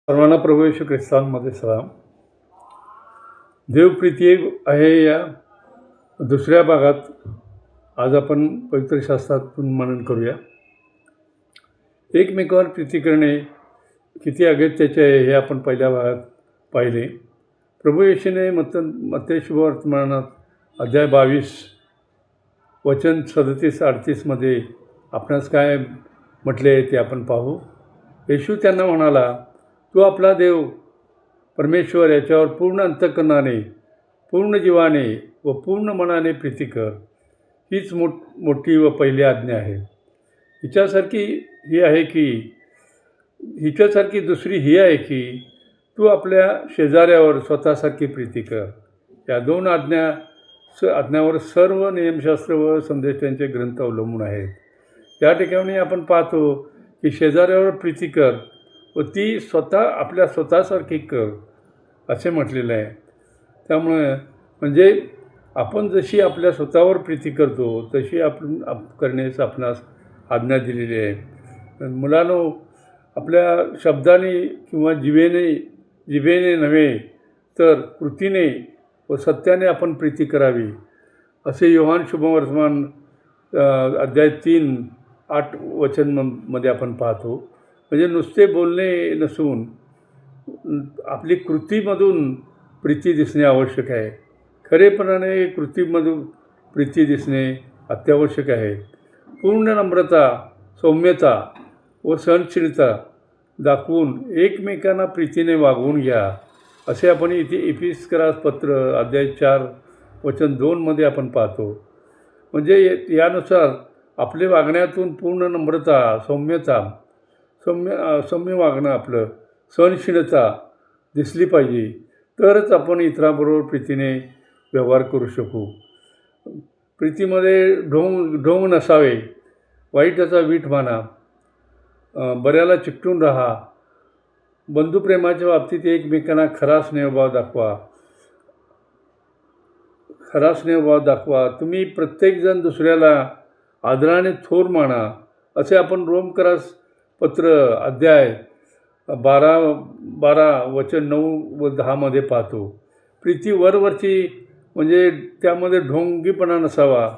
सर्वांना प्रभू येशू ख्रिस्तांमध्ये सलाम. देवप्रीती आहे या दुसऱ्या भागात आज आपण पवित्र शास्त्रातून मनन करूया. एकमेकावर प्रीती करणे किती अगत्याचे आहे हे आपण पहिल्या भागात पाहिले. प्रभू येशूने मत्ते शुभवर्तमानात अध्याय 22 वचन 37-38 आपणास काय म्हटले ते आपण पाहू. येशू त्यांना म्हणाला, तू आपला देव परमेश्वर याच्यावर पूर्ण अंतःकरणाने, पूर्ण जीवाने व पूर्ण मनाने प्रीती कर. हीच मोठी व पहिली आज्ञा आहे. हिच्यासारखी दुसरी ही आहे की तू आपल्या शेजाऱ्यावर स्वतःसारखी प्रीती कर. या दोन आज्ञावर सर्व नियमशास्त्र व संदेशांचे ग्रंथ अवलंबून आहेत. या ठिकाणी आपण पाहतो की शेजाऱ्यावर प्रीती कर व ती आपल्या स्वतःसारखी कर असे म्हटलेलं आहे. त्यामुळे म्हणजे आपण जशी आपल्या स्वतःवर प्रीती करतो तशी आपण करण्यास आपणास आज्ञा दिलेली आहे. मुलांनो, आपल्या शब्दाने किंवा जिभेने नव्हे तर कृतीने व सत्याने आपण प्रीती करावी असे योहान शुभवर्तमान अध्याय 3:8 वचनमध्ये आपण पाहतो. म्हणजे नुसते बोलणे नसून आपली कृतीमधून प्रीती दिसणे आवश्यक आहे. खरेपणाने कृतीमधून प्रीती दिसणे अत्यावश्यक आहे. पूर्ण नम्रता, सौम्यता व सहनशीलता दाखवून एकमेकांना प्रीतीने वागवून घ्या असे आपण इथे इफिसकरास पत्र अध्याय 4 वचन 2 आपण पाहतो. म्हणजे यानुसार आपले वागण्यातून पूर्ण नम्रता, सौम्य वागणं, आपलं सहनशीलता दिसली पाहिजे. तरच आपण इतरांबरोबर प्रीतीने व्यवहार करू शकू. प्रीतीमध्ये ढोंग नसावे. वाईटाचा वीट माना. बऱ्याला चिकटून राहा. बंधुप्रेमाच्या बाबतीत एकमेकांना खरा स्नेहभाव दाखवा. तुम्ही प्रत्येकजण दुसऱ्याला आदराने थोर माना असे आपण रोमकरास पत्र अध्याय 12 वचन 9 व 10 पाहतो. प्रीती वरवरची म्हणजे त्यामध्ये ढोंगीपणा नसावा.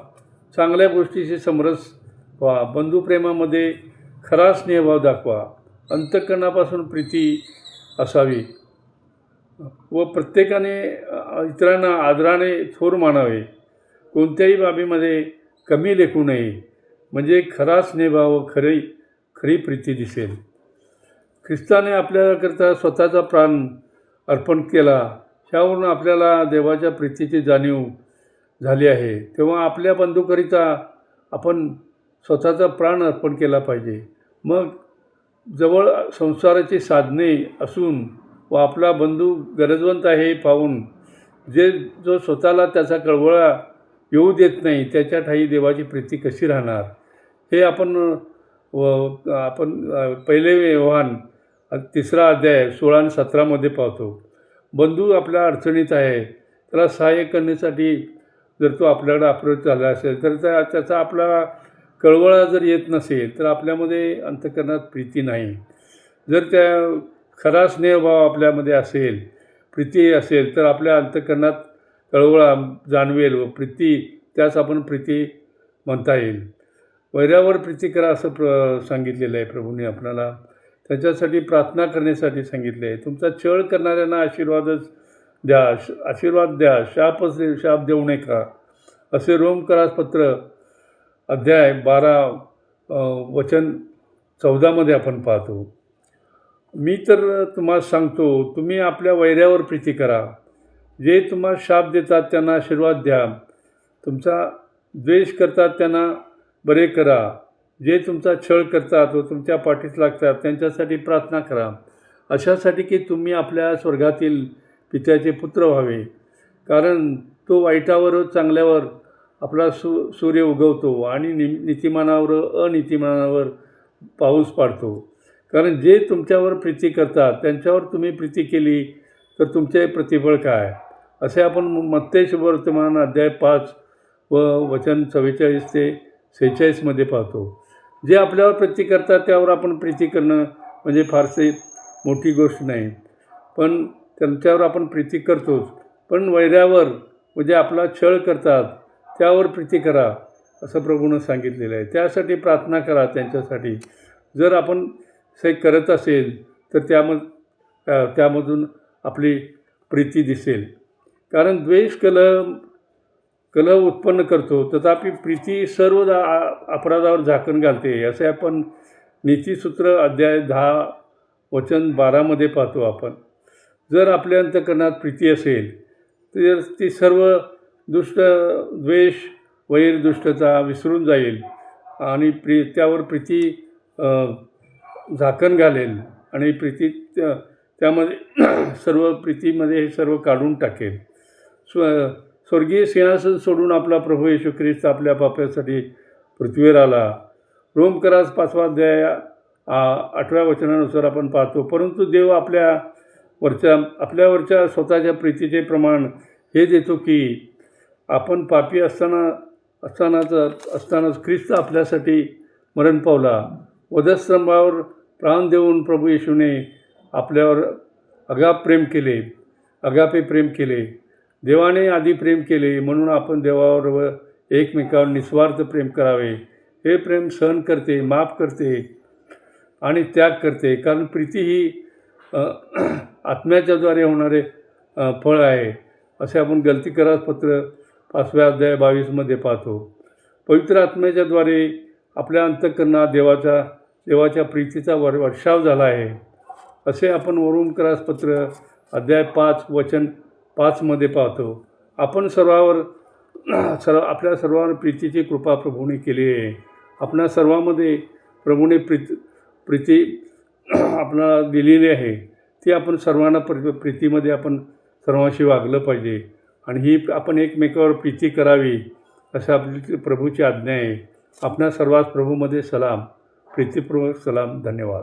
चांगल्या गोष्टीशी समरस व्हा. बंधुप्रेमामध्ये खरा स्नेहभाव दाखवा. अंतःकरणापासून प्रीती असावी व प्रत्येकाने इतरांना आदराने थोर मानावे. कोणत्याही बाबीमध्ये कमी लेखू नये. म्हणजे खरा स्नेहभाव व खरी प्रीती दिसेल. ख्रिस्ताने आपल्याकरता स्वतःचा प्राण अर्पण केला. ह्यावरून आपल्याला देवाच्या प्रीतीची जाणीव झाली आहे. तेव्हा आपल्या बंधूकरिता आपण स्वतःचा प्राण अर्पण केला पाहिजे. मग जवळ संसाराची साधने असून व आपला बंधू गरजवंत आहे पाहून जो स्वतःला त्याचा कळवळा येऊ देत नाही त्याच्या ठायी देवाची प्रीती कशी राहणार हे आपण पहिले योहान 3 अध्याय 16 आणि 17 पाहतो. बंधू आपल्या अडचणीत आहे, त्याला सहाय्य करण्यासाठी जर तो आपल्याकडे अप्रोच झाला असेल तर त्याचा आपला कळवळा जर येत नसेल तर आपल्यामध्ये अंतःकरणात प्रीती नाही. जर त्या खरा स्नेहभाव आपल्यामध्ये असेल, प्रीती असेल तर आपल्या अंतःकरणात कळवळा जाणवेल व त्यास आपण प्रीती म्हणता येईल. वैरावर प्रीती करा असं सांगितलेलं आहे प्रभूने आपल्याला. त्याच्यासाठी प्रार्थना करण्यासाठी सांगितले आहे. तुमचा छळ करणाऱ्यांना आशीर्वाद द्या, शाप देऊ नका असे रोमकरास पत्र अध्याय 12 वचन 14 आपण पाहतो. मी तर तुम्हाला सांगतो, तुम्ही आपल्या वैऱ्यावर प्रीती करा. जे तुम्हाला शाप देतात त्यांना आशीर्वाद द्या. तुमचा द्वेष करतात त्यांना बरे करा. जे तुमचा छळ करतात व तुमच्या पाठीस लागतात त्यांच्यासाठी प्रार्थना करा. अशासाठी की तुम्ही आपल्या स्वर्गातील पित्याचे पुत्र व्हावे. कारण तो वाईटावर व चांगल्यावर आपला सूर्य उगवतो आणि नीतिमानावर अनितिमानावर पाऊस पाडतो. कारण जे तुमच्यावर प्रीती करतात त्यांच्यावर तुम्ही प्रीती केली तर तुमचे प्रतिफळ काय असे आपण मत्ते शुभवर्तमान अध्याय 5 व वचन 44 ते 46 पाहतो. जे आपल्यावर प्रीती करतात त्यावर आपण प्रीती करणं म्हणजे फारसे मोठी गोष्ट नाही, पण त्यांच्यावर आपण प्रीती करतोच. पण वैऱ्यावर म्हणजे आपला छळ करतात त्यावर प्रीती करा असं प्रभूनं सांगितलेलं आहे. त्यासाठी प्रार्थना करा त्यांच्यासाठी. जर आपण करत असेल तर त्यामधून आपली प्रीती दिसेल. कारण द्वेष कलह उत्पन्न करतो, तथापि प्रीती सर्व अपराधावर झाकण घालते, असे आपण नीतिसूत्र अध्याय 10 वचन 12 पाहतो आपण. जर आपल्या अंतःकरणात प्रीती असेल तर ती सर्व द्वेष, वैर, दुष्टता विसरून जाईल आणि त्यावर प्रीती झाकण घालेल आणि त्यामध्ये प्रीतीमध्ये हे सर्व काढून टाकेल. स्वर्गीय सिंहासन सोडून आपला प्रभू येशू ख्रिस्त आपल्या पापासाठी पृथ्वीवर आला. रोमकरास 5 अध्याय 8 वचनानुसार आपण पाहतो. परंतु देव आपल्यावरच्या स्वतःच्या प्रीतीचे प्रमाण हे देतो की आपण पापी असतानाच ख्रिस्त आपल्यासाठी मरण पावला. वधस्तंभावर प्राण देऊन प्रभू येशूने आपल्यावर अगापे प्रेम केले. देवाने आधी प्रेम केले, म्हणून आपण देवावर व एकमेकावर निस्वार्थ प्रेम करावे. हे प्रेम सहन करते, माफ करते आणि त्याग करते. कारण प्रीती ही आत्म्याच्याद्वारे होणारे फळ आहे, असे आपण गलतीकरास पत्र 5 अध्याय 22 पाहतो. पवित्र आत्म्याच्याद्वारे आपल्या अंतःकरणात देवाच्या प्रीतीचा वर्षाव झाला आहे, असे आपण रोमकरास पत्र अध्याय 5 वचन 5 पाहतो. आपल्या सर्वांवर प्रीतीची कृपा प्रभूने केली आहे. आपल्या सर्वांमध्ये प्रभूने प्रीती आपल्याला दिलेली आहे. ती आपण सर्वांना प्रीतीमध्ये आपण सर्वांशी वागलं पाहिजे आणि ही आपण एकमेकावर प्रीती करावी, असं आपली प्रभूची आज्ञा आहे. आपल्या सर्वांस प्रभूमध्ये सलाम, प्रीतीपूर्वक सलाम. धन्यवाद.